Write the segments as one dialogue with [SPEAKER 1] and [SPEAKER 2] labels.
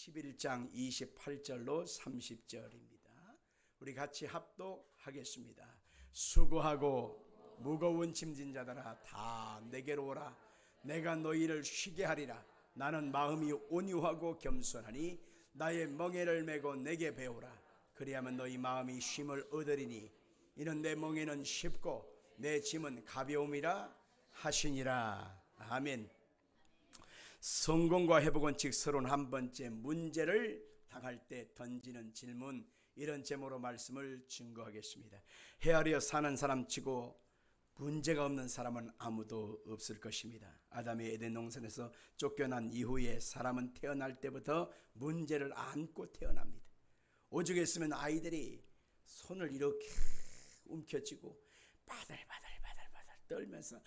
[SPEAKER 1] 11장 28절로 30절입니다. 우리 같이 합독하겠습니다. 수고하고 무거운 짐진 자들아 다 내게로 오라. 내가 너희를 쉬게 하리라. 나는 마음이 온유하고 겸손하니 나의 멍에를 메고 내게 배우라. 그리하면 너희 마음이 쉼을 얻으리니 이는 내 멍에는 쉽고 내 짐은 가벼움이라 하시니라. 아멘. 성공과 회복은 즉 31번째 문제를 당할 때 던지는 질문, 이런 제목으로 말씀을 증거하겠습니다. 헤아려 사는 사람 치고 문제가 없는 사람은 아무도 없을 것입니다. 아담의 에덴 동산에서 쫓겨난 이후에 사람은 태어날 때부터 문제를 안고 태어납니다. 오죽 했으면 아이들이 손을 이렇게 움켜쥐고 바들바들 떨면서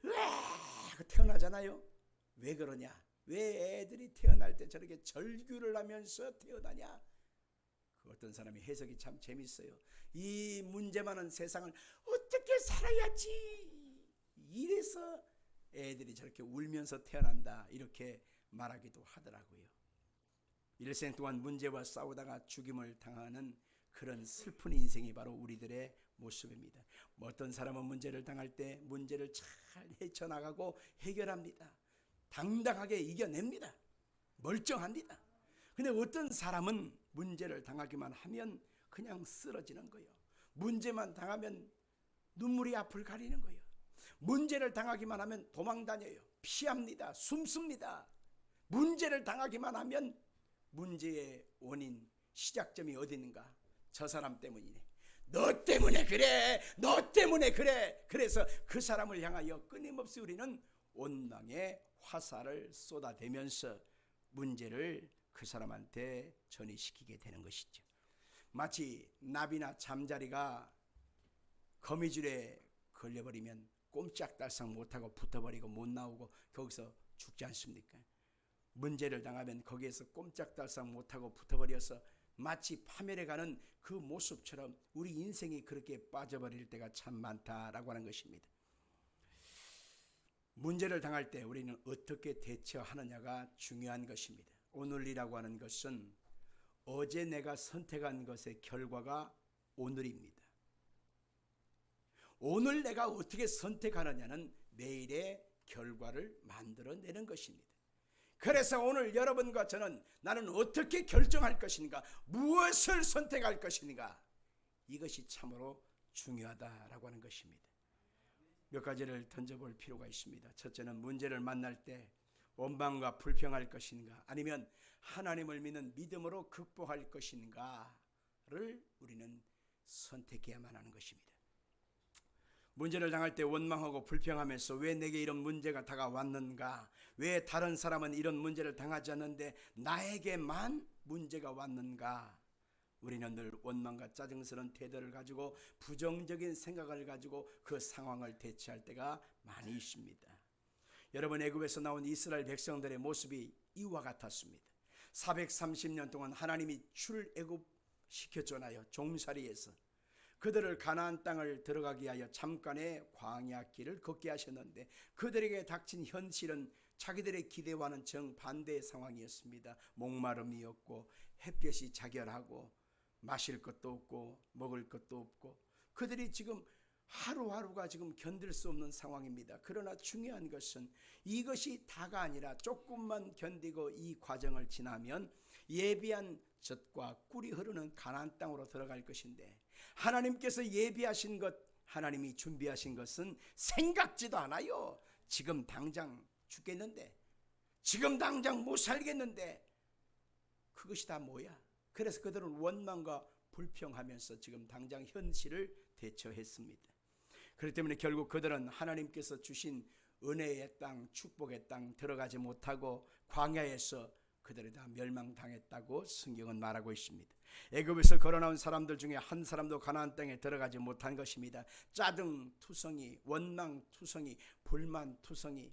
[SPEAKER 1] 으아 태어나잖아요. 왜 그러냐? 왜 애들이 태어날 때 저렇게 절규를 하면서 태어나냐? 그 어떤 사람이 해석이 참 재밌어요. 이 문제 많은 세상을 어떻게 살아야지, 이래서 애들이 저렇게 울면서 태어난다, 이렇게 말하기도 하더라고요. 일생 동안 문제와 싸우다가 죽임을 당하는 그런 슬픈 인생이 바로 우리들의 모습입니다. 어떤 사람은 문제를 당할 때 문제를 잘 헤쳐나가고 해결합니다. 당당하게 이겨냅니다. 멀쩡합니다. 근데 어떤 사람은 문제를 당하기만 하면 그냥 쓰러지는 거예요. 문제만 당하면 눈물이 앞을 가리는 거예요. 문제를 당하기만 하면 도망다녀요. 피합니다. 숨습니다. 문제를 당하기만 하면 문제의 원인, 시작점이 어디 있는가? 저 사람 때문이네. 너 때문에 그래. 너 때문에 그래. 그래서 그 사람을 향하여 끊임없이 우리는 원망의 화살을 쏟아대면서 문제를 그 사람한테 전이시키게 되는 것이죠. 마치 나비나 잠자리가 거미줄에 걸려버리면 꼼짝달싹 못하고 붙어버리고 못 나오고 거기서 죽지 않습니까? 문제를 당하면 거기에서 꼼짝달싹 못하고 붙어버려서 마치 파멸해가는 그 모습처럼 우리 인생이 그렇게 빠져버릴 때가 참 많다라고 하는 것입니다. 문제를 당할 때 우리는 어떻게 대처하느냐가 중요한 것입니다. 오늘이라고 하는 것은 어제 내가 선택한 것의 결과가 오늘입니다. 오늘 내가 어떻게 선택하느냐는 내일의 결과를 만들어내는 것입니다. 그래서 오늘 여러분과 저는 나는 어떻게 결정할 것인가, 무엇을 선택할 것인가, 이것이 참으로 중요하다라고 하는 것입니다. 몇 가지를 던져볼 필요가 있습니다. 첫째는 문제를 만날 때 원망과 불평할 것인가, 아니면 하나님을 믿는 믿음으로 극복할 것인가를 우리는 선택해야만 하는 것입니다. 문제를 당할 때 원망하고 불평하면서 왜 내게 이런 문제가 다가왔는가, 왜 다른 사람은 이런 문제를 당하지 않는데 나에게만 문제가 왔는가, 우리는 늘 원망과 짜증스러운 태도를 가지고 부정적인 생각을 가지고 그 상황을 대처할 때가 많이 있습니다. 여러분, 애굽에서 나온 이스라엘 백성들의 모습이 이와 같았습니다. 430년 동안 하나님이 출애굽시켰잖아요. 종살이에서 그들을 가나안 땅을 들어가게 하여 잠깐의 광야 길을 걷게 하셨는데 그들에게 닥친 현실은 자기들의 기대와는 정반대의 상황이었습니다. 목마름이었고 햇볕이 자결하고 마실 것도 없고 먹을 것도 없고 그들이 지금 하루하루가 지금 견딜 수 없는 상황입니다. 그러나 중요한 것은 이것이 다가 아니라 조금만 견디고 이 과정을 지나면 예비한 젖과 꿀이 흐르는 가나안 땅으로 들어갈 것인데, 하나님께서 예비하신 것, 하나님이 준비하신 것은 생각지도 않아요. 지금 당장 죽겠는데, 지금 당장 못 살겠는데, 그것이 다 뭐야? 그래서 그들은 원망과 불평하면서 지금 당장 현실을 대처했습니다. 그렇기 때문에 결국 그들은 하나님께서 주신 은혜의 땅, 축복의 땅 들어가지 못하고 광야에서 그들이 다 멸망당했다고 성경은 말하고 있습니다. 애굽에서 걸어나온 사람들 중에 한 사람도 가나안 땅에 들어가지 못한 것입니다. 짜증투성이, 원망투성이, 불만투성이,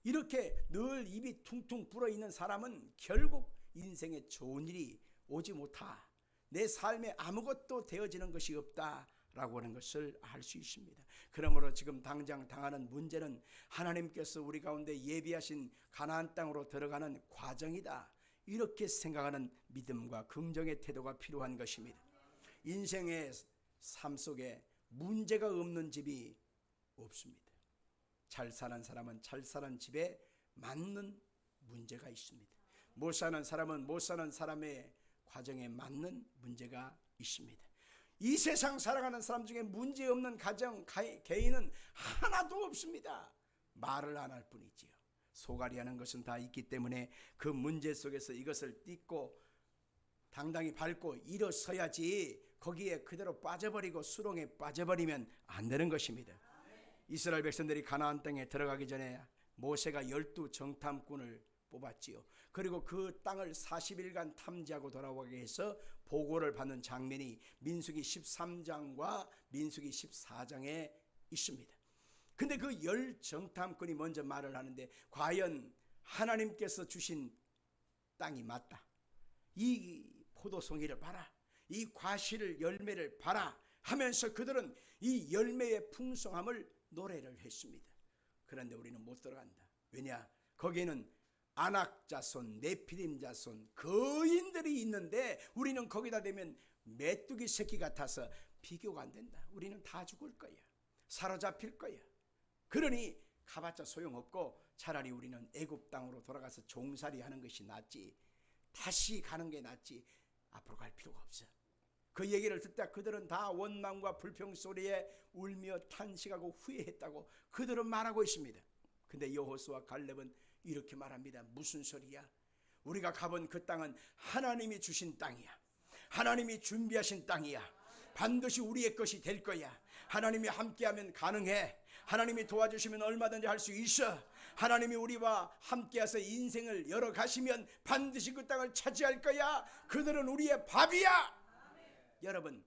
[SPEAKER 1] 이렇게 늘 입이 퉁퉁 불어있는 사람은 결국 인생에 좋은 일이 오지 못하, 내 삶에 아무것도 되어지는 것이 없다라고 하는 것을 알 수 있습니다. 그러므로 지금 당장 당하는 문제는 하나님께서 우리 가운데 예비하신 가나안 땅으로 들어가는 과정이다, 이렇게 생각하는 믿음과 긍정의 태도가 필요한 것입니다. 인생의 삶 속에 문제가 없는 집이 없습니다. 잘 사는 사람은 잘 사는 집에 맞는 문제가 있습니다. 못 사는 사람은 못 사는 사람의 과정에 맞는 문제가 있습니다. 이 세상 살아가는 사람 중에 문제 없는 가정, 개인은 하나도 없습니다. 말을 안 할 뿐이지요. 소갈이하는 것은 다 있기 때문에 그 문제 속에서 이것을 딛고 당당히 밟고 일어서야지, 거기에 그대로 빠져버리고 수렁에 빠져버리면 안 되는 것입니다. 이스라엘 백성들이 가나안 땅에 들어가기 전에 모세가 12 정탐꾼을 뽑았지요. 그리고 그 땅을 40일간 탐지하고 돌아오게 해서 보고를 받는 장면이 민수기 13장과 민수기 14장에 있습니다. 근데 그 10 정탐꾼이 먼저 말을 하는데, 과연 하나님께서 주신 땅이 맞다, 이 포도송이를 봐라, 이 과실을 열매를 봐라 하면서 그들은 이 열매의 풍성함을 노래를 했습니다. 그런데 우리는 못 들어간다. 왜냐? 거기에는 아낙 자손, 네피림 자손, 거인들이 있는데 우리는 거기다 대면 메뚜기 새끼 같아서 비교가 안 된다. 우리는 다 죽을 거야. 사로잡힐 거야. 그러니 가봤자 소용없고 차라리 우리는 애굽 땅으로 돌아가서 종살이 하는 것이 낫지, 다시 가는 게 낫지, 앞으로 갈 필요가 없어. 그 얘기를 듣다 그들은 다 원망과 불평 소리에 울며 탄식하고 후회했다고 그들은 말하고 있습니다. 근데 여호수아 갈렙은 이렇게 말합니다. 무슨 소리야? 우리가 가본 그 땅은 하나님이 주신 땅이야. 하나님이 준비하신 땅이야. 반드시 우리의 것이 될 거야. 하나님이 함께하면 가능해. 하나님이 도와주시면 얼마든지 할 수 있어. 하나님이 우리와 함께해서 인생을 열어가시면 반드시 그 땅을 차지할 거야. 그들은 우리의 밥이야. 여러분,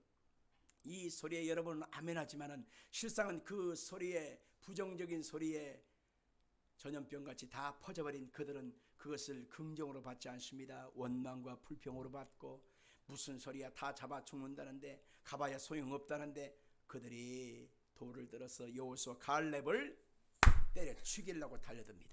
[SPEAKER 1] 이 소리에 여러분은 아멘하지만은 실상은 그 소리에, 부정적인 소리에 전염병같이 다 퍼져버린 그들은 그것을 긍정으로 받지 않습니다. 원망과 불평으로 받고, 무슨 소리야, 다 잡아 죽는다는데, 가봐야 소용없다는데, 그들이 돌을 들어서 여호수아 갈렙을 때려 죽이려고 달려듭니다.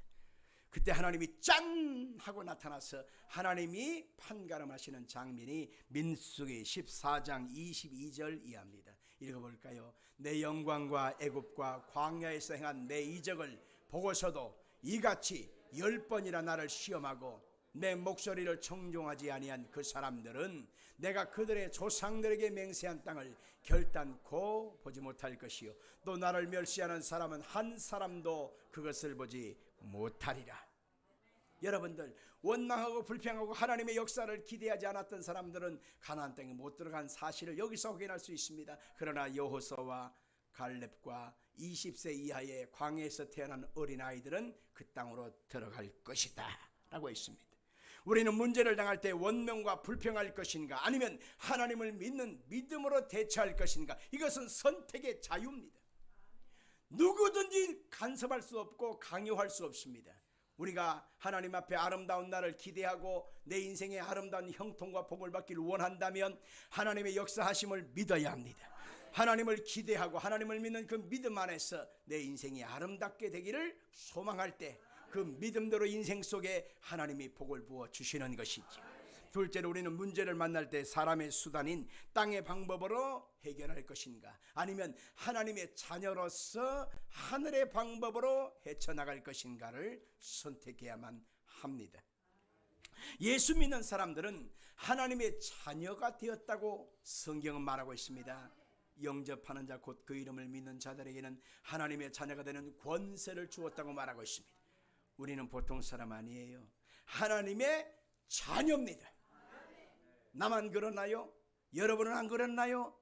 [SPEAKER 1] 그때 하나님이 짠 하고 나타나서 하나님이 판가름하시는 장면이 민수기 14장 22절 이하입니다. 읽어볼까요? 내 영광과 애굽과 광야에서 행한 내 이적을 보고서도 이같이 10번이나 나를 시험하고 내 목소리를 청종하지 아니한 그 사람들은 내가 그들의 조상들에게 맹세한 땅을 결단코 보지 못할 것이요, 또 나를 멸시하는 사람은 한 사람도 그것을 보지 못하리라. 여러분들, 원망하고 불평하고 하나님의 역사를 기대하지 않았던 사람들은 가나안 땅에 못 들어간 사실을 여기서 확인할 수 있습니다. 그러나 여호수아와 갈렙과 20세 이하의 광야에서 태어난 어린아이들은 그 땅으로 들어갈 것이다 라고 했습니다. 우리는 문제를 당할 때 원망과 불평할 것인가, 아니면 하나님을 믿는 믿음으로 대처할 것인가, 이것은 선택의 자유입니다. 누구든지 간섭할 수 없고 강요할 수 없습니다. 우리가 하나님 앞에 아름다운 날을 기대하고 내 인생의 아름다운 형통과 복을 받기를 원한다면 하나님의 역사하심을 믿어야 합니다. 하나님을 기대하고 하나님을 믿는 그 믿음 안에서 내 인생이 아름답게 되기를 소망할 때 그 믿음대로 인생 속에 하나님이 복을 부어 주시는 것이죠. 둘째로, 우리는 문제를 만날 때 사람의 수단인 땅의 방법으로 해결할 것인가, 아니면 하나님의 자녀로서 하늘의 방법으로 헤쳐나갈 것인가를 선택해야만 합니다. 예수 믿는 사람들은 하나님의 자녀가 되었다고 성경은 말하고 있습니다. 영접하는 자, 곧 그 이름을 믿는 자들에게는 하나님의 자녀가 되는 권세를 주었다고 말하고 있습니다. 우리는 보통 사람 아니에요. 하나님의 자녀입니다. 나만 그러나요? 여러분은 안 그렇나요?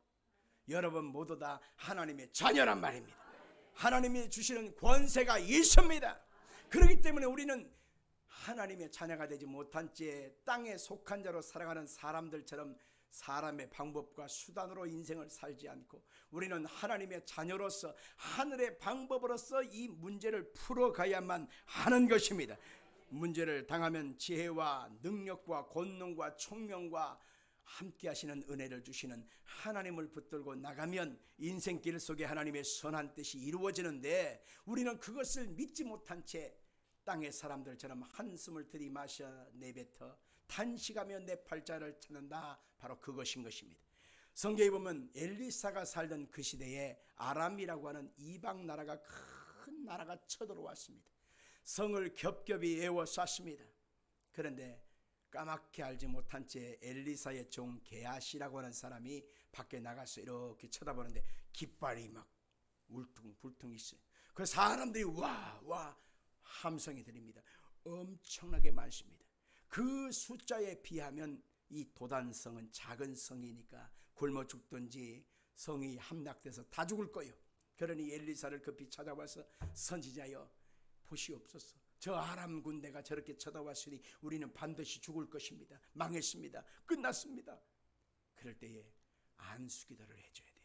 [SPEAKER 1] 여러분 모두 다 하나님의 자녀란 말입니다. 하나님이 주시는 권세가 있습니다. 그렇기 때문에 우리는 하나님의 자녀가 되지 못한 채 땅에 속한 자로 살아가는 사람들처럼 사람의 방법과 수단으로 인생을 살지 않고, 우리는 하나님의 자녀로서 하늘의 방법으로서 이 문제를 풀어가야만 하는 것입니다. 문제를 당하면 지혜와 능력과 권능과 총명과 함께 하시는 은혜를 주시는 하나님을 붙들고 나가면 인생길 속에 하나님의 선한 뜻이 이루어지는데, 우리는 그것을 믿지 못한 채 땅의 사람들처럼 한숨을 들이마셔 내뱉어 탄식하며 내 팔자를 찾는다. 바로 그것인 것입니다. 성경에 보면 엘리사가 살던 그 시대에 아람이라고 하는 이방 나라가 큰 나라가 쳐들어왔습니다. 성을 겹겹이 에워쌌습니다. 그런데 까맣게 알지 못한 채 엘리사의 종 게하시라고 하는 사람이 밖에 나가서 이렇게 쳐다보는데 깃발이 막 울퉁불퉁 있어요. 그 사람들이 와 함성이 들립니다. 엄청나게 많습니다. 그 숫자에 비하면 이 도단성은 작은 성이니까 굶어 죽든지 성이 함락돼서 다 죽을 거예요. 그러니 엘리사를 급히 찾아와서 선지자여 보시옵소서. 저 아람 군대가 저렇게 쳐다왔으니 우리는 반드시 죽을 것입니다. 망했습니다. 끝났습니다. 그럴 때에 안수기도를 해줘야 돼.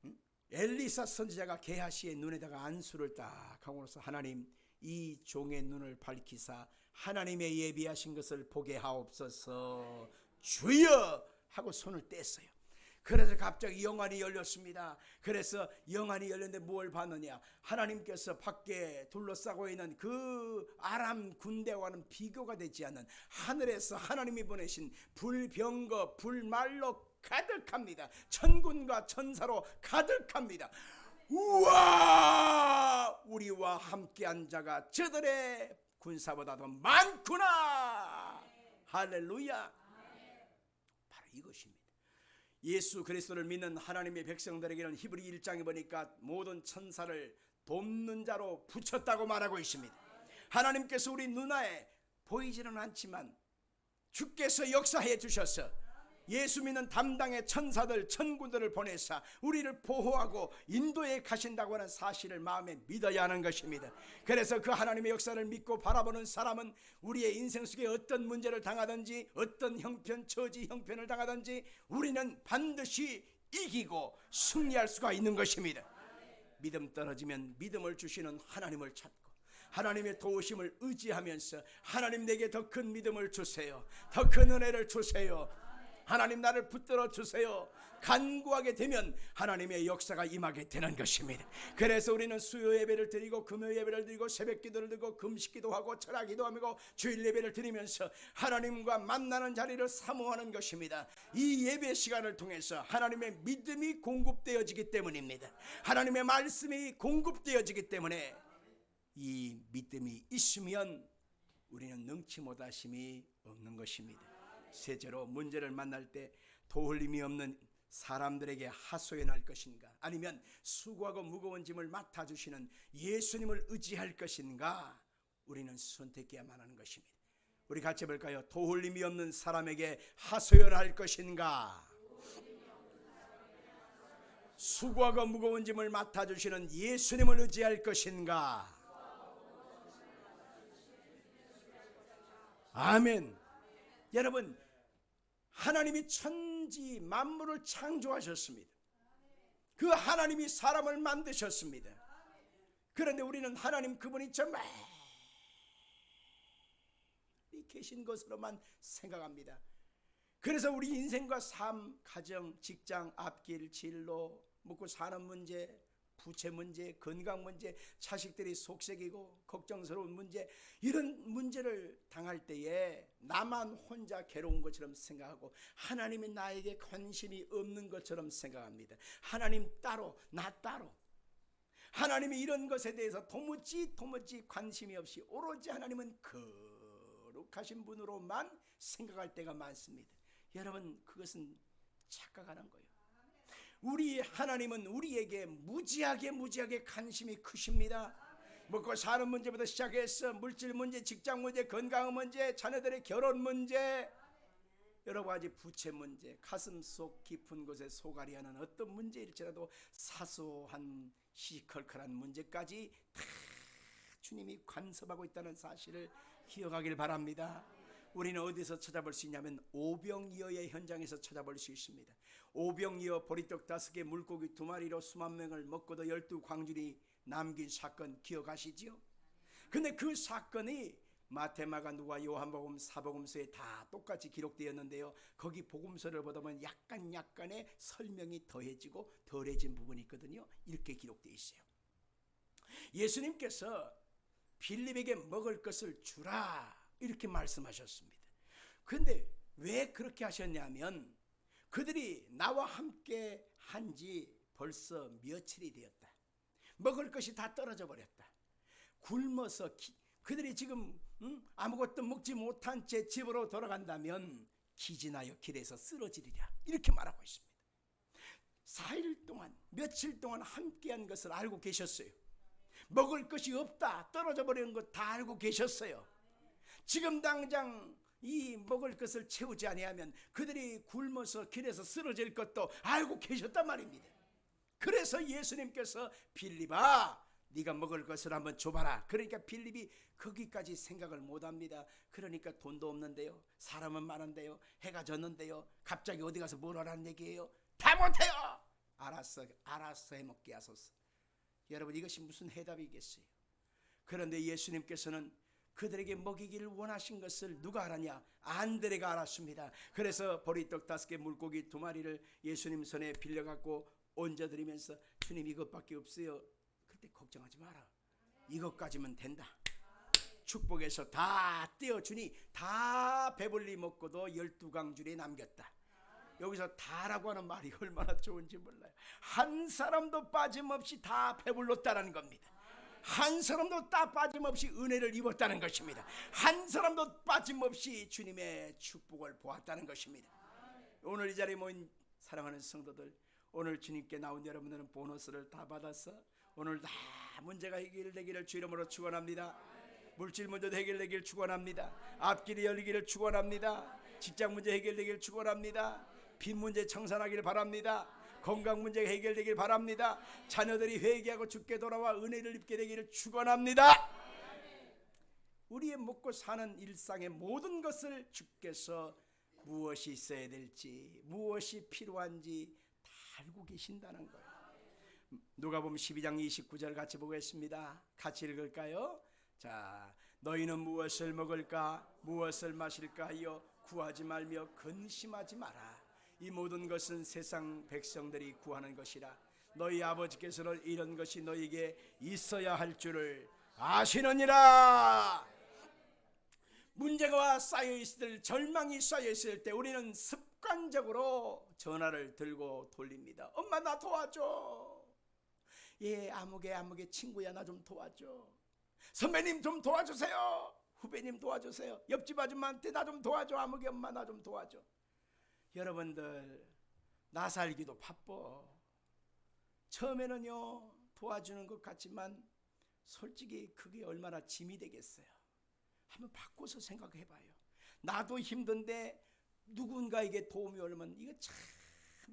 [SPEAKER 1] 응? 엘리사 선지자가 게하시의 눈에다가 안수를 딱 하고 나서 하나님 이 종의 눈을 밝히사 하나님의 예비하신 것을 보게 하옵소서 주여 하고 손을 뗐어요. 그래서 갑자기 영안이 열렸습니다. 그래서 영안이 열렸는데 뭘 봤느냐, 하나님께서 밖에 둘러싸고 있는 그 아람 군대와는 비교가 되지 않는 하늘에서 하나님이 보내신 불병거 불말로 가득합니다. 천군과 천사로 가득합니다. 우와, 우리와 함께한 자가 저들의 군사보다도 많구나. 할렐루야. 바로 이것입니다. 예수 그리스도를 믿는 하나님의 백성들에게는 히브리 1장에 보니까 모든 천사를 돕는 자로 붙였다고 말하고 있습니다. 하나님께서 우리 눈에 보이지는 않지만 주께서 역사해 주셔서 예수 믿는 담당의 천사들 천군들을 보내사 우리를 보호하고 인도해 가신다고 하는 사실을 마음에 믿어야 하는 것입니다. 그래서 그 하나님의 역사를 믿고 바라보는 사람은 우리의 인생 속에 어떤 문제를 당하든지 어떤 형편 처지 형편을 당하든지 우리는 반드시 이기고 승리할 수가 있는 것입니다. 믿음 떨어지면 믿음을 주시는 하나님을 찾고 하나님의 도우심을 의지하면서 하나님 내게 더 큰 믿음을 주세요, 더 큰 은혜를 주세요, 하나님 나를 붙들어 주세요 간구하게 되면 하나님의 역사가 임하게 되는 것입니다. 그래서 우리는 수요 예배를 드리고 금요 예배를 드리고 새벽 기도를 드리고 금식 기도하고 철학 기도하고 주일 예배를 드리면서 하나님과 만나는 자리를 사모하는 것입니다. 이 예배 시간을 통해서 하나님의 믿음이 공급되어지기 때문입니다. 하나님의 말씀이 공급되어지기 때문에 이 믿음이 있으면 우리는 능치 못하심이 없는 것입니다. 셋째로, 문제를 만날 때 도울림이 없는 사람들에게 하소연할 것인가, 아니면 수고하고 무거운 짐을 맡아주시는 예수님을 의지할 것인가, 우리는 선택해야만 하는 것입니다. 우리 같이 해볼까요? 도울림이 없는 사람에게 하소연할 것인가, 수고하고 무거운 짐을 맡아주시는 예수님을 의지할 것인가. 아멘. 여러분, 하나님이 천지 만물을 창조하셨습니다. 그 하나님이 사람을 만드셨습니다. 그런데 우리는 하나님 그분이 저 멀리 계신 것으로만 생각합니다. 그래서 우리 인생과 삶, 가정, 직장, 앞길, 진로, 먹고 사는 문제, 부채 문제, 건강 문제, 자식들이 속색이고 걱정스러운 문제, 이런 문제를 당할 때에 나만 혼자 괴로운 것처럼 생각하고 하나님이 나에게 관심이 없는 것처럼 생각합니다. 하나님 따로, 나 따로. 하나님이 이런 것에 대해서 도무지 관심이 없이 오로지 하나님은 거룩하신 분으로만 생각할 때가 많습니다. 여러분, 그것은 착각하는 거예요. 우리 하나님은 우리에게 무지하게 관심이 크십니다. 먹고 사는 문제부터 시작해서 물질 문제, 직장 문제, 건강 문제, 자녀들의 결혼 문제, 여러 가지 부채 문제, 가슴 속 깊은 곳에 소갈이 하는 어떤 문제일지라도 사소한 시컬컬한 문제까지 다 주님이 간섭하고 있다는 사실을 기억하길 바랍니다. 우리는 어디서 찾아볼 수 있냐면 오병이어의 현장에서 찾아볼 수 있습니다. 오병이어 보리떡 5개 물고기 2마리로 수만 명을 먹고도 12광주리 남긴 사건 기억하시죠? 근데 그 사건이 마태, 마가, 누가, 요한복음, 사복음서에 다 똑같이 기록되었는데요, 거기 복음서를 보다 보면 약간의 설명이 더해지고 덜해진 부분이 있거든요. 이렇게 기록되어 있어요. 예수님께서 빌립에게 먹을 것을 주라 이렇게 말씀하셨습니다. 근데 왜 그렇게 하셨냐면 그들이 나와 함께 한 지 벌써 며칠이 되었다. 먹을 것이 다 떨어져 버렸다. 굶어서 그들이 지금 아무것도 먹지 못한 채 집으로 돌아간다면 기진하여 길에서 쓰러지리라, 이렇게 말하고 있습니다. 4일 동안, 며칠 동안 함께한 것을 알고 계셨어요. 먹을 것이 없다, 떨어져 버리는 것 다 알고 계셨어요. 지금 당장 이 먹을 것을 채우지 아니하면 그들이 굶어서 길에서 쓰러질 것도 알고 계셨단 말입니다. 그래서 예수님께서 빌립아, 네가 먹을 것을 한번 줘봐라. 그러니까 빌립이 거기까지 생각을 못합니다. 그러니까 돈도 없는데요, 사람은 많은데요, 해가 졌는데요, 갑자기 어디 가서 뭘 하라는 얘기예요? 다 못해요. 알았어 해먹게 하소서. 여러분, 이것이 무슨 해답이겠어요? 그런데 예수님께서는 그들에게 먹이기를 원하신 것을 누가 알았냐? 안드레가 알았습니다. 그래서 보리떡 5개, 물고기 2마리를 예수님 손에 빌려갖고 얹어드리면서 주님, 이것밖에 없어요. 그때 걱정하지 마라, 이것까지면 된다. 축복해서 다 떼어주니 다 배불리 먹고도 12강줄이 남겼다. 여기서 다라고 하는 말이 얼마나 좋은지 몰라요. 한 사람도 빠짐없이 다 배불렀다는 겁니다. 한 사람도 다 빠짐없이 은혜를 입었다는 것입니다. 한 사람도 빠짐없이 주님의 축복을 보았다는 것입니다. 오늘 이 자리에 모인 사랑하는 성도들, 오늘 주님께 나온 여러분들은 보너스를 다 받아서 오늘 다 문제가 해결되기를 주 이름으로 축원합니다. 물질 문제도 해결되기를 축원합니다. 앞길이 열리기를 축원합니다. 직장 문제 해결되기를 축원합니다. 빚 문제 청산하기를 바랍니다. 건강 문제가 해결되길 바랍니다. 자녀들이 회개하고 주께 돌아와 은혜를 입게 되기를 축원합니다. 우리의 먹고 사는 일상의 모든 것을 주께서 무엇이 있어야 될지, 무엇이 필요한지 다 알고 계신다는 거예요. 누가복음 12장 29절 같이 보겠습니다. 같이 읽을까요? 자, 너희는 무엇을 먹을까, 무엇을 마실까 하여 구하지 말며 근심하지 마라. 이 모든 것은 세상 백성들이 구하는 것이라. 너희 아버지께서는 이런 것이 너희에게 있어야 할 줄을 아시느니라. 문제가 쌓여있을 때, 절망이 쌓여있을 때 우리는 습관적으로 전화를 들고 돌립니다. 엄마, 나 도와줘. 예, 아무개 친구야, 나 좀 도와줘. 선배님 좀 도와주세요. 후배님 도와주세요. 옆집 아줌마한테 나 좀 도와줘. 아무개 엄마, 나 좀 도와줘. 여러분들, 나 살기도 바빠. 처음에는요, 도와주는 것 같지만 솔직히 그게 얼마나 짐이 되겠어요. 한번 바꿔서 생각해봐요. 나도 힘든데 누군가에게 도움이 오면 이거 참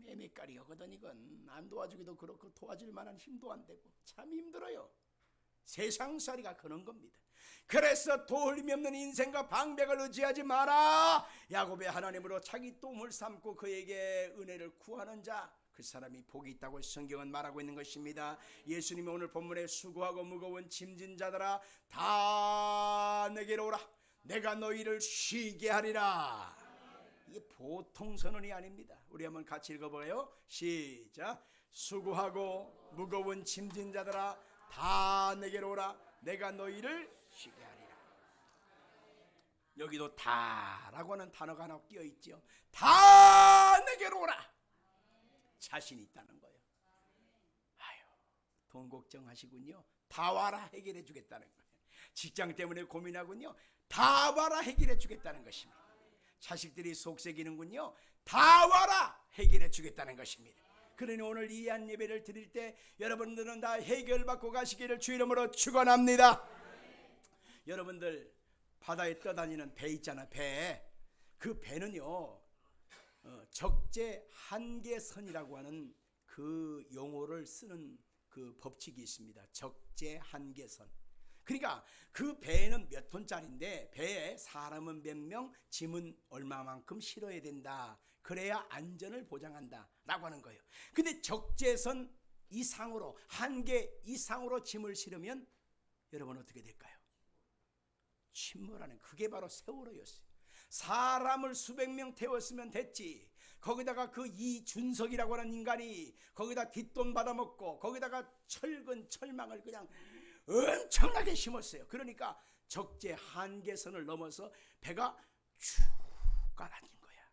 [SPEAKER 1] 애매까리거든. 이건 안 도와주기도 그렇고 도와줄 만한 힘도 안 되고 참 힘들어요. 세상살이가 그런 겁니다. 그래서 도움이 없는 인생과 방백을 의지하지 마라. 야곱의 하나님으로 자기 똥을 삼고 그에게 은혜를 구하는 자, 그 사람이 복이 있다고 성경은 말하고 있는 것입니다. 예수님이 오늘 본문에 수고하고 무거운 짐진 자들아 다 내게로 오라. 내가 너희를 쉬게 하리라. 이게 보통 선언이 아닙니다. 우리 한번 같이 읽어봐요. 시작. 수고하고 무거운 짐진 자들아 다 내게로 오라. 내가 너희를 쉬게 하리라. 여기도 다라고 하는 단어가 하나 끼어 있죠. 다 내게로 오라. 자신 있다는 거예요. 아유, 돈 걱정하시군요. 다 와라, 해결해 주겠다는 거예요. 직장 때문에 고민하군요. 다 와라, 해결해 주겠다는 것입니다. 자식들이 속썩이는군요. 다 와라, 해결해 주겠다는 것입니다. 그러니 오늘 이 한 예배를 드릴 때 여러분들은 다 해결받고 가시기를 주 이름으로 축원합니다. 여러분들, 바다에 떠다니는 배 있잖아, 배. 그 배는요, 적재 한계선이라고 하는 그 용어를 쓰는 그 법칙이 있습니다. 적재 한계선. 그러니까 그 배는 몇 톤짜리인데 배에 사람은 몇 명, 짐은 얼마만큼 실어야 된다. 그래야 안전을 보장한다 라고 하는 거예요. 근데 적재선 이상으로, 한계 이상으로 짐을 실으면 여러분 어떻게 될까요? 침몰하는, 그게 바로 세월호였어요. 사람을 수백 명 태웠으면 됐지. 거기다가 그 이준석이라고 하는 인간이 거기다 뒷돈 받아먹고 거기다가 철망을 그냥 엄청나게 심었어요. 그러니까 적재 한계선을 넘어서 배가 쭉 깔아진 거야.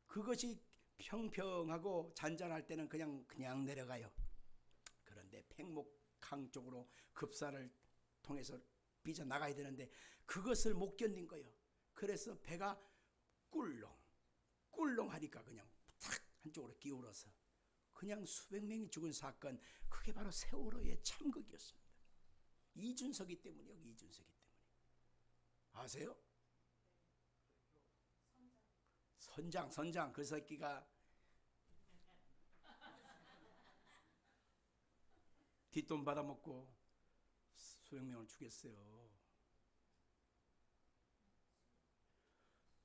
[SPEAKER 1] 그것이 평평하고 잔잔할 때는 그냥 내려가요. 그런데 팽목항 쪽으로 급사를 통해서 삐져나가야 되는데 그것을 못 견딘 거예요. 그래서 배가 꿀렁하니까 그냥 탁 한쪽으로 기울어서 그냥 수백 명이 죽은 사건, 그게 바로 세월호의 참극이었습니다. 이준석이 때문이요. 이준석이 때문에. 아세요? 선장 그 새끼가 뒷돈 받아먹고 수백 명을 죽였어요.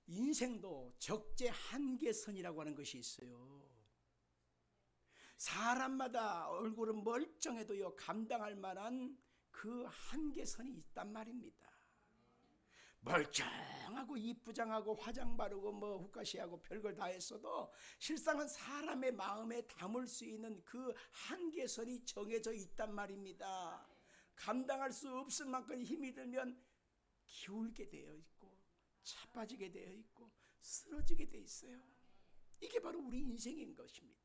[SPEAKER 1] 인생도 적재 한계선이라고 하는 것이 있어요. 사람마다 얼굴은 멀쩡해도요, 감당할 만한 그 한계선이 있단 말입니다. 멀쩡하고 이쁘장하고 화장 바르고 뭐 후카시하고 별걸 다 했어도 실상은 사람의 마음에 담을 수 있는 그 한계선이 정해져 있단 말입니다. 감당할 수 없을 만큼 힘이 들면 기울게 되어 있고 차빠지게 되어 있고 쓰러지게 되어 있어요. 이게 바로 우리 인생인 것입니다.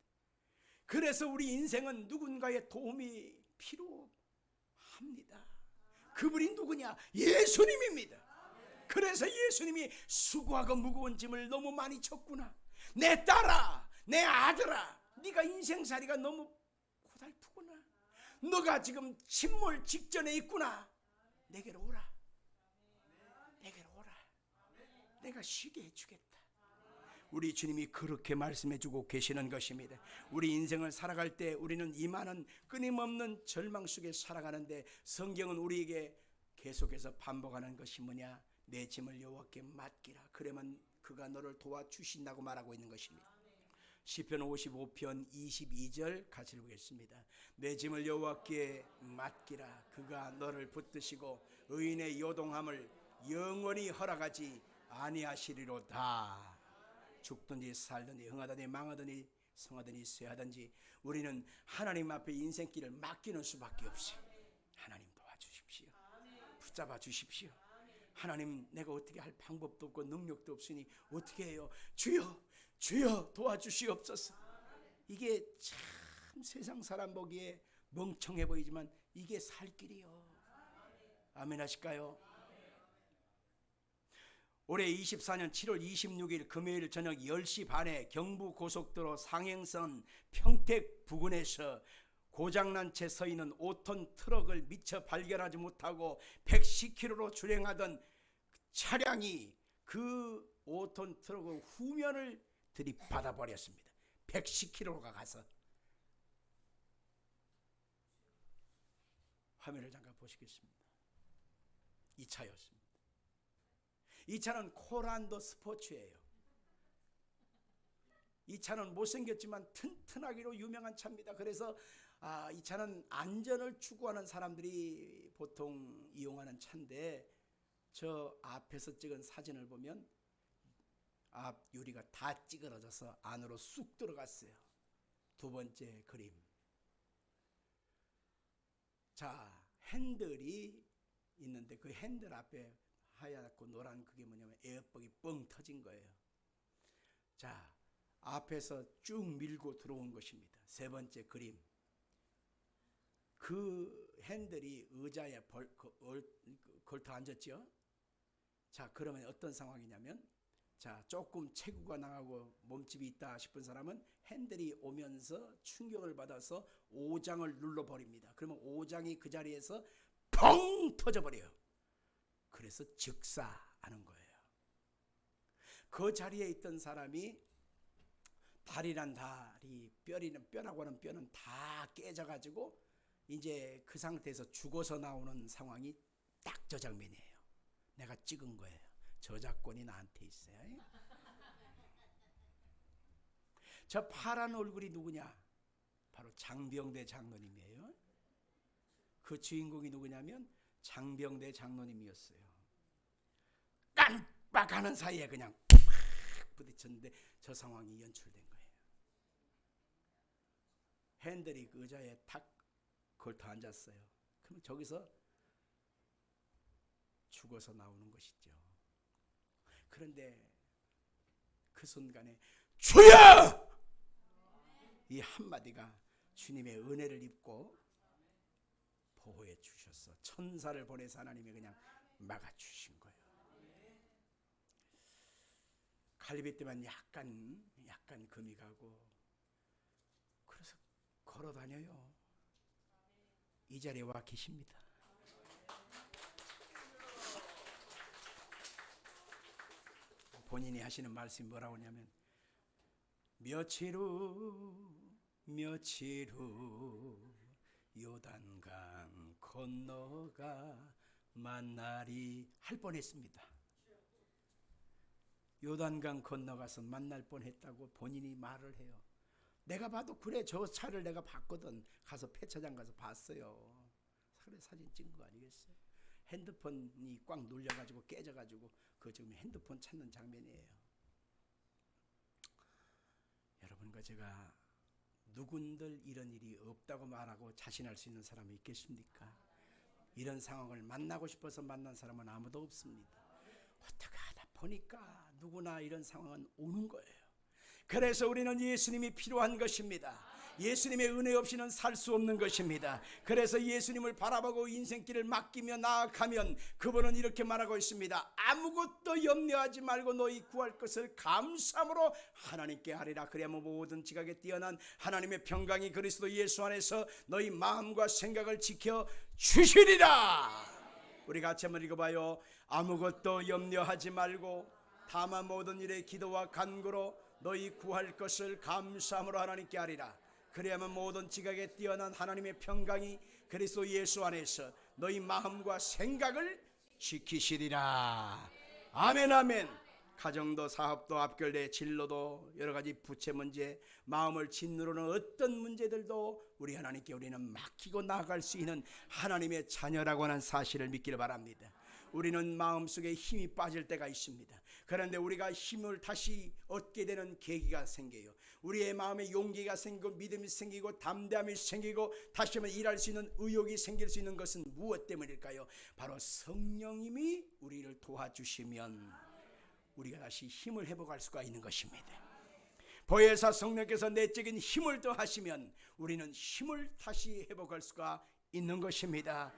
[SPEAKER 1] 그래서 우리 인생은 누군가의 도움이 필요합니다. 그분이 누구냐? 예수님입니다. 그래서 예수님이 수고하고 무거운 짐을 너무 많이 졌구나. 내 딸아, 내 아들아, 네가 인생살이가 너무 고달프구나. 너가 지금 침몰 직전에 있구나. 내게로 오라. 내게로 오라. 내가 쉬게 해주겠다. 우리 주님이 그렇게 말씀해주고 계시는 것입니다. 우리 인생을 살아갈 때 우리는 이 많은 끊임없는 절망 속에 살아가는데 성경은 우리에게 계속해서 반복하는 것이 뭐냐? 내 짐을 여호와께 맡기라. 그러면 그가 너를 도와주신다고 말하고 있는 것입니다. 시편 55편 22절 같이 보겠습니다. 내 짐을 여호와께 맡기라. 그가 너를 붙드시고 의인의 요동함을 영원히 허락하지 아니하시리로다. 죽든지 살든지 흥하든지 망하든지 성하든지 쇠하든지 우리는 하나님 앞에 인생길을 맡기는 수밖에 없이, 하나님 도와주십시오. 붙잡아 주십시오. 하나님, 내가 어떻게 할 방법도 없고 능력도 없으니 어떻게 해요? 주여 도와주시옵소서. 이게 참 세상 사람 보기에 멍청해 보이지만 이게 살 길이요. 아멘 하실까요? 올해 24년 7월 26일 금요일 저녁 10시 반에 경부고속도로 상행선 평택 부근에서 고장난 채 서 있는 5톤 트럭을 미처 발견하지 못하고 110km로 주행하던 차량이 그 5톤 트럭의 후면을 들이받아 버렸습니다. 110km가 가서. 화면을 잠깐 보시겠습니다. 이 차였습니다. 이 차는 코란도 스포츠예요. 이 차는 못생겼지만 튼튼하기로 유명한 차입니다. 그래서 이 차는 안전을 추구하는 사람들이 보통 이용하는 차인데, 저 앞에서 찍은 사진을 보면 앞 유리가 다 찌그러져서 안으로 쑥 들어갔어요. 두 번째 그림. 자, 핸들이 있는데 그 핸들 앞에 하얗고 노란 그게 뭐냐면 에어백이 뻥 터진 거예요. 자, 앞에서 쭉 밀고 들어온 것입니다. 세 번째 그림. 그 핸들이 의자에 걸터 앉았죠. 자, 그러면 어떤 상황이냐면, 자, 조금 체구가 나가고 몸집이 있다 싶은 사람은 핸들이 오면서 충격을 받아서 오장을 눌러버립니다. 그러면 오장이 그 자리에서 펑 터져버려요. 그래서 즉사하는 거예요. 그 자리에 있던 사람이 다리란 다리, 뼈라고 하는 뼈는 다 깨져가지고 이제 그 상태에서 죽어서 나오는 상황이 딱 저 장면이에요. 내가 찍은 거예요. 저작권이 나한테 있어요. 저 파란 얼굴이 누구냐? 바로 장병대 장로님이에요. 그 주인공이 누구냐면 장병대 장로님이었어요. 깜빡하는 사이에 그냥 팍 부딪혔는데 저 상황이 연출된 거예요. 핸들이 그 의자에 탁 걸터 앉았어요. 그럼 저기서 죽어서 나오는 것이죠. 그런데 그 순간에 주여! 이 한마디가 주님의 은혜를 입고 보호해 주셨어. 천사를 보내서 하나님이 그냥 막아주신 거예요. 갈비 때만 약간 금이 가고, 그래서 걸어 다녀요. 이 자리에 와 계십니다. 본인이 하시는 말씀이 뭐라고 하냐면, 며칠 후 요단강 건너가 만나리 할 뻔했습니다. 요단강 건너가서 만날 뻔했다고 본인이 말을 해요. 내가 봐도 그래, 저 차를 내가 봤거든. 가서 폐차장 가서 봤어요. 그래, 사진 찍은 거 아니겠어요? 핸드폰이 꽉 눌려가지고 깨져가지고 그 지금 핸드폰 찾는 장면이에요. 여러분과 제가 누군들 이런 일이 없다고 말하고 자신할 수 있는 사람이 있겠습니까? 이런 상황을 만나고 싶어서 만난 사람은 아무도 없습니다. 어떻게 하다 보니까 누구나 이런 상황은 오는 거예요. 그래서 우리는 예수님이 필요한 것입니다. 예수님의 은혜 없이는 살 수 없는 것입니다. 그래서 예수님을 바라보고 인생길을 맡기며 나아가면 그분은 이렇게 말하고 있습니다. 아무것도 염려하지 말고 너희 구할 것을 감사함으로 하나님께 하리라. 그리하면 모든 지각에 뛰어난 하나님의 평강이 그리스도 예수 안에서 너희 마음과 생각을 지켜 주시리라. 우리 같이 한번 읽어봐요. 아무것도 염려하지 말고 다만 모든 일에 기도와 간구로 너희 구할 것을 감사함으로 하나님께 하리라. 그래야만 모든 지각에 뛰어난 하나님의 평강이 그리스도 예수 안에서 너희 마음과 생각을 지키시리라. 아멘 아멘. 가정도 사업도 합결돼 진로도 여러가지 부채 문제, 마음을 짓누르는 어떤 문제들도 우리 하나님께 우리는 맡기고 나아갈 수 있는 하나님의 자녀라고 하는 사실을 믿기를 바랍니다. 우리는 마음속에 힘이 빠질 때가 있습니다. 그런데 우리가 힘을 다시 얻게 되는 계기가 생겨요. 우리의 마음에 용기가 생기고 믿음이 생기고 담대함이 생기고 다시 한번 일할 수 있는 의욕이 생길 수 있는 것은 무엇 때문일까요? 바로 성령님이 우리를 도와주시면 우리가 다시 힘을 회복할 수가 있는 것입니다. 보혜사 성령께서 내적인 힘을 더하시면 우리는 힘을 다시 회복할 수가 있는 것입니다.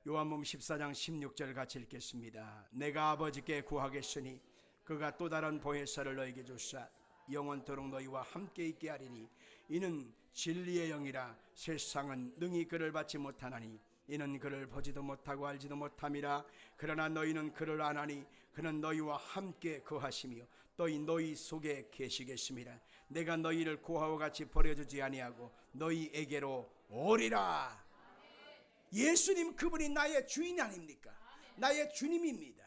[SPEAKER 1] 요한복음 14장 16절 같이 읽겠습니다. 내가 아버지께 구하겠으니 그가 또 다른 보혜사를 너에게 주사 영원토록 너희와 함께 있게 하리니 이는 진리의 영이라. 세상은 능히 그를 받지 못하나니 이는 그를 보지도 못하고 알지도 못함이라. 그러나 너희는 그를 아나니 그는 너희와 함께 거하시며 또 너희 속에 계시겠습니다. 내가 너희를 고아와 같이 버려두지 아니하고 너희에게로 오리라. 예수님 그분이 나의 주인 아닙니까? 나의 주님입니다.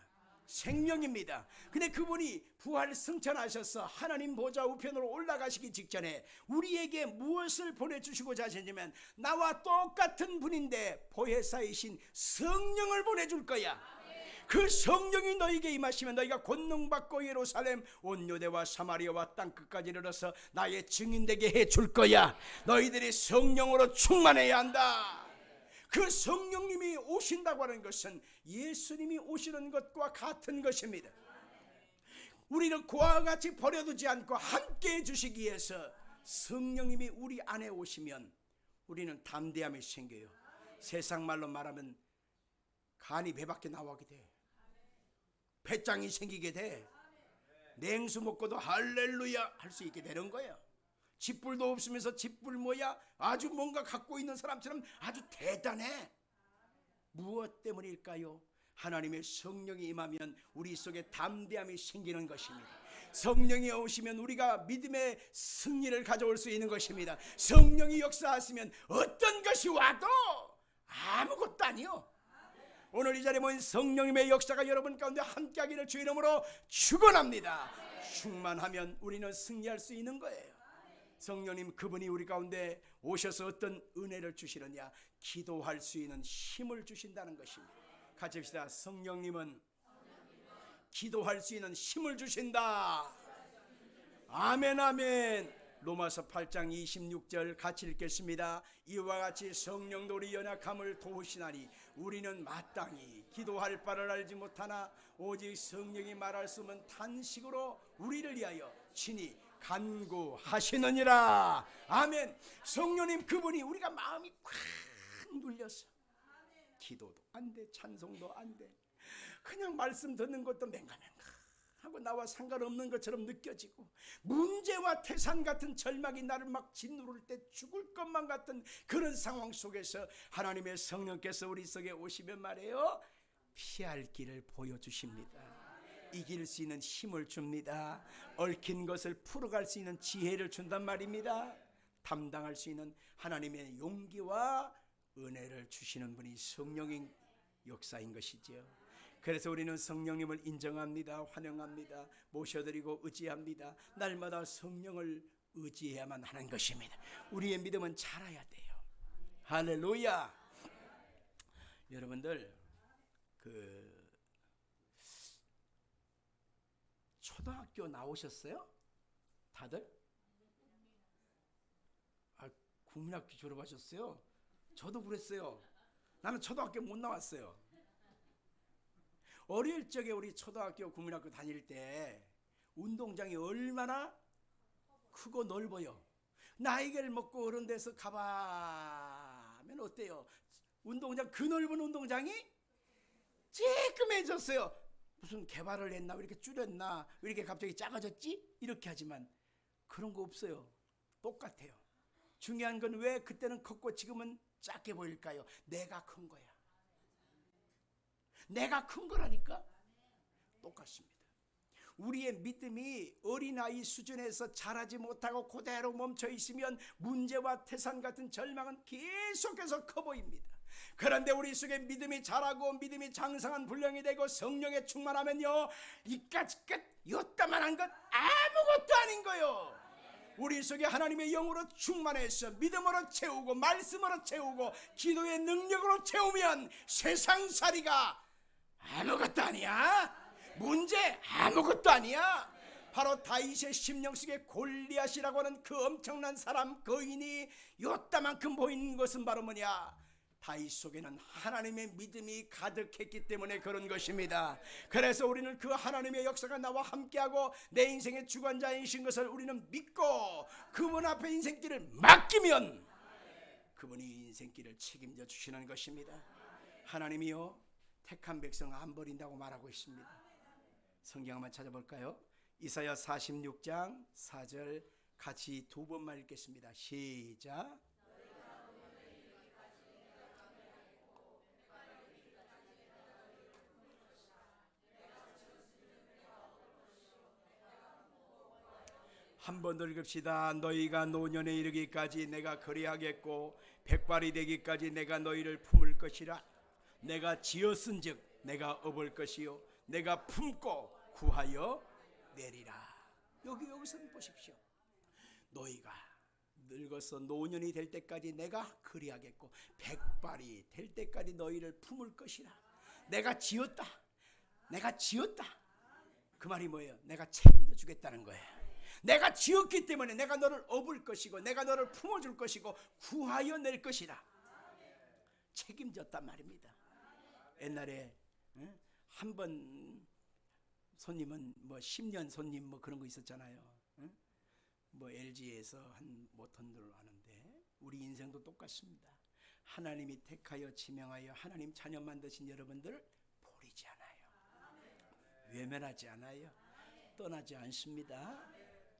[SPEAKER 1] 생명입니다. 근데 그분이 부활 승천하셔서 하나님 보좌 우편으로 올라가시기 직전에 우리에게 무엇을 보내주시고자 하셨냐면 나와 똑같은 분인데 보혜사이신 성령을 보내줄 거야. 그 성령이 너에게 임하시면 너희가 권능받고 예루살렘 온 유대와 사마리아와 땅끝까지 이르러서 나의 증인되게 해줄 거야. 너희들이 성령으로 충만해야 한다. 그 성령님이 오신다고 하는 것은 예수님이 오시는 것과 같은 것입니다. 우리는 고아와 같이 버려두지 않고 함께 해주시기 위해서 성령님이 우리 안에 오시면 우리는 담대함이 생겨요. 세상 말로 말하면 간이 배 밖에 나오게 돼. 배짱이 생기게 돼. 냉수 먹고도 할렐루야 할 수 있게 되는 거예요. 짓불도 없으면서 짓불 뭐야? 아주 뭔가 갖고 있는 사람처럼 아주 대단해. 무엇 때문일까요? 하나님의 성령이 임하면 우리 속에 담대함이 생기는 것입니다. 성령이 오시면 우리가 믿음의 승리를 가져올 수 있는 것입니다. 성령이 역사하시면 어떤 것이 와도 아무것도 아니요. 오늘 이 자리에 모인 성령님의 역사가 여러분 가운데 함께하기를 주의 이름으로 축원합니다. 충만하면 우리는 승리할 수 있는 거예요. 성령님 그분이 우리 가운데 오셔서 어떤 은혜를 주시느냐? 기도할 수 있는 힘을 주신다는 것입니다. 같이 합시다. 성령님은 기도할 수 있는 힘을 주신다. 아멘 아멘. 로마서 8장 26절 같이 읽겠습니다. 이와 같이 성령도 우리 연약함을 도우시나니 우리는 마땅히 기도할 바를 알지 못하나 오직 성령이 말할 수 없는 탄식으로 우리를 위하여 친히 간구하시느니라. 아멘. 성령님 그분이 우리가 마음이 꽉 눌려서 기도도 안 돼, 찬송도 안 돼, 그냥 말씀 듣는 것도 맹가맹가하고 나와 상관없는 것처럼 느껴지고, 문제와 태산 같은 절망이 나를 막 짓누를 때 죽을 것만 같은 그런 상황 속에서 하나님의 성령께서 우리 속에 오시면 말이에요, 피할 길을 보여주십니다. 이길 수 있는 힘을 줍니다. 얽힌 것을 풀어갈 수 있는 지혜를 준단 말입니다. 담당할 수 있는 하나님의 용기와 은혜를 주시는 분이 성령의 역사인 것이지요. 그래서 우리는 성령님을 인정합니다. 환영합니다. 모셔드리고 의지합니다. 날마다 성령을 의지해야만 하는 것입니다. 우리의 믿음은 자라야 돼요. 할렐루야. 여러분들 초등학교 나오셨어요? 다들? 국민학교 졸업하셨어요? 저도 그랬어요. 나는 초등학교 못 나왔어요. 어릴 적에 우리 초등학교 국민학교 다닐 때 운동장이 얼마나 크고 넓어요. 나이를 먹고 어른 돼서 가봐면 어때요? 운동장, 그 넓은 운동장이 쬐끔해졌어요. 무슨 개발을 했나, 왜 이렇게 줄였나, 왜 이렇게 갑자기 작아졌지? 이렇게 하지만 그런 거 없어요. 똑같아요. 중요한 건 왜 그때는 컸고 지금은 작게 보일까요? 내가 큰 거야. 내가 큰 거라니까. 똑같습니다. 우리의 믿음이 어린아이 수준에서 자라지 못하고 그대로 멈춰 있으면 문제와 태산 같은 절망은 계속해서 커 보입니다. 그런데 우리 속에 믿음이 자라고 믿음이 장성한 분량이 되고 성령에 충만하면요, 이까지 끝 요따만한 것 아무것도 아닌 거요. 우리 속에 하나님의 영으로 충만해서 믿음으로 채우고 말씀으로 채우고 기도의 능력으로 채우면 세상살이가 아무것도 아니야. 문제 아무것도 아니야. 바로 다윗의 심령 속에 골리앗이라고 하는 그 엄청난 사람, 거인이 요따만큼 보이는 것은 바로 뭐냐? 다윗 속에는 하나님의 믿음이 가득했기 때문에 그런 것입니다. 그래서 우리는 그 하나님의 역사가 나와 함께하고 내 인생의 주관자이신 것을 우리는 믿고 그분 앞에 인생길을 맡기면 그분이 인생길을 책임져 주시는 것입니다. 하나님이요, 택한 백성 안 버린다고 말하고 있습니다. 성경 한번 찾아볼까요? 이사야 46장 4절 같이 두 번만 읽겠습니다. 시작. 한 번 더 읽읍시다. 너희가 노년에 이르기까지 내가 그리하겠고 백발이 되기까지 내가 너희를 품을 것이라. 내가 지었은즉 내가 업을 것이요 내가 품고 구하여 내리라. 여기서 보십시오. 너희가 늙어서 노년이 될 때까지 내가 그리하겠고 백발이 될 때까지 너희를 품을 것이라. 내가 지었다. 내가 지었다. 그 말이 뭐예요? 내가 책임져 주겠다는 거예요. 내가 지었기 때문에 내가 너를 업을 것이고 내가 너를 품어줄 것이고 구하여 낼 것이라. 책임졌단 말입니다. 옛날에 한 번 손님은 뭐 10년 손님 뭐 그런 거 있었잖아요. 뭐 LG에서 한 모턴들을 하는데 우리 인생도 똑같습니다. 하나님이 택하여 지명하여 하나님 자녀 만드신 여러분들 버리지 않아요. 외면하지 않아요. 떠나지 않습니다.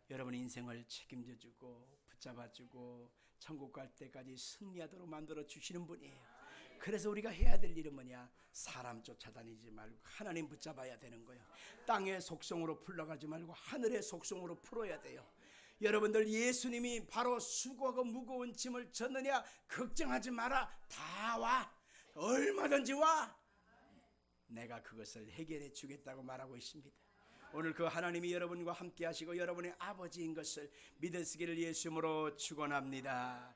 [SPEAKER 1] 여러분 인생을 책임져주고 붙잡아주고 천국 갈 때까지 승리하도록 만들어 주시는 분이에요. 그래서 우리가 해야 될 일은 뭐냐? 사람 쫓아다니지 말고 하나님 붙잡아야 되는 거예요. 땅의 속성으로 풀러가지 말고 하늘의 속성으로 풀어야 돼요. 여러분들, 예수님이 바로 수고하고 무거운 짐을 졌느냐? 걱정하지 마라. 다 와. 얼마든지 와. 내가 그것을 해결해 주겠다고 말하고 있습니다. 오늘 그 하나님이 여러분과 함께 하시고 여러분의 아버지인 것을 믿으시기를 예수님으로 축원합니다.